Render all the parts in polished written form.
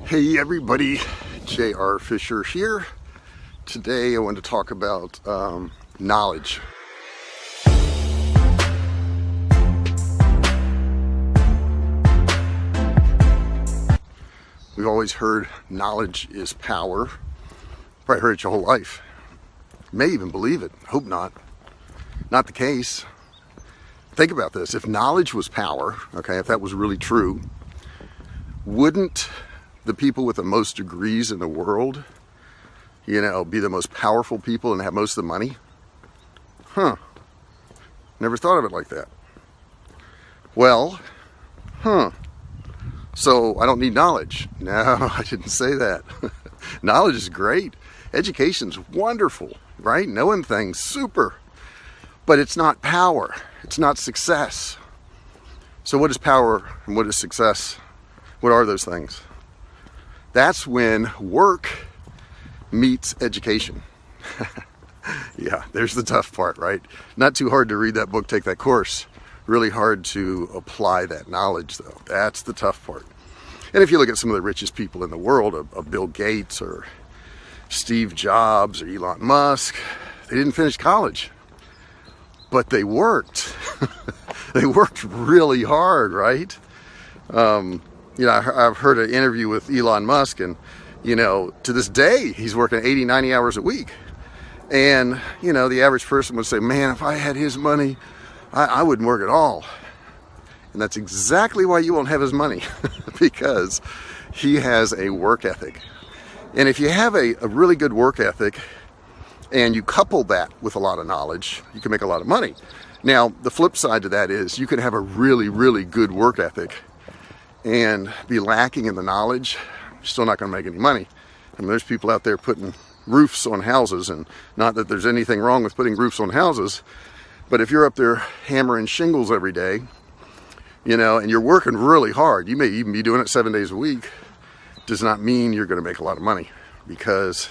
Hey everybody, J.R. Fisher here. Today I want to talk about knowledge. We've always heard knowledge is power. Probably heard it your whole life. May even believe it. Hope not. Not the case. Think about this. If knowledge was power, okay, if that was really true, wouldn't the people with the most degrees in the world, be the most powerful people and have most of the money? Never thought of it like that. Well, so I don't need knowledge. No, I didn't say that. Knowledge is great. Education's wonderful, right? Knowing things, super. But it's not power. It's not success. So what is power and what is success? What are those things? That's when work meets education. Yeah, there's the tough part, right? Not too hard to read that book, take that course. Really hard to apply that knowledge, though. That's the tough part. And if you look at some of the richest people in the world, of Bill Gates or Steve Jobs or Elon Musk, they didn't finish college, but they worked. They worked really hard, right? I've heard an interview with Elon Musk, and, to this day, he's working 80, 90 hours a week. And, the average person would say, man, if I had his money, I wouldn't work at all. And that's exactly why you won't have his money, because he has a work ethic. And if you have a really good work ethic and you couple that with a lot of knowledge, you can make a lot of money. Now, the flip side to that is you can have a really, really good work ethic and be lacking in the knowledge. You're still not going to make any money. I mean, there's people out there putting roofs on houses, and not that there's anything wrong with putting roofs on houses, but if you're up there hammering shingles every day, and you're working really hard, you may even be doing it 7 days a week, does not mean you're going to make a lot of money, because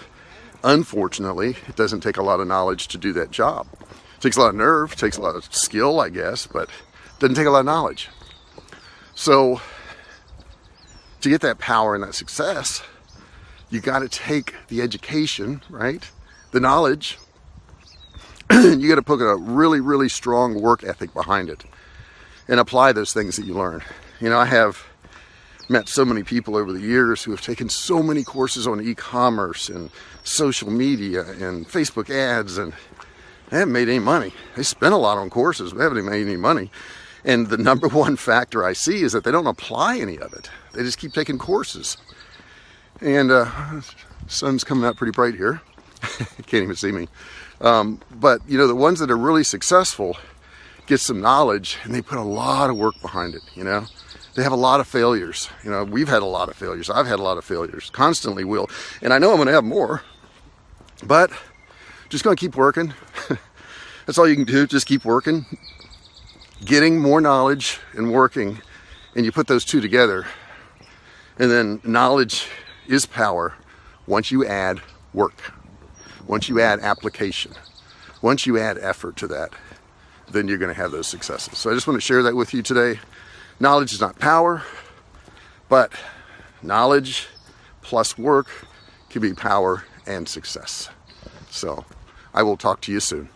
unfortunately, it doesn't take a lot of knowledge to do that job. It takes a lot of nerve, takes a lot of skill, I guess, but it doesn't take a lot of knowledge. So to get that power and that success, you got to take the education, right? The knowledge. You got to put a really, really strong work ethic behind it and apply those things that you learn. I have met so many people over the years who have taken so many courses on e-commerce and social media and Facebook ads, and they haven't made any money. They spent a lot on courses, but they haven't made any money. And the number one factor I see is that they don't apply any of it. They just keep taking courses. And sun's coming out pretty bright here. Can't even see me. But the ones that are really successful get some knowledge, and they put a lot of work behind it. They have a lot of failures. We've had a lot of failures. I've had a lot of failures. Constantly will. And I know I'm going to have more. But just going to keep working. That's all you can do. Just keep working. Getting more knowledge and working, and you put those two together, and then knowledge is power once you add work, once you add application, once you add effort to that, then you're going to have those successes. So I just want to share that with you today. Knowledge is not power, but knowledge plus work can be power and success. So I will talk to you soon.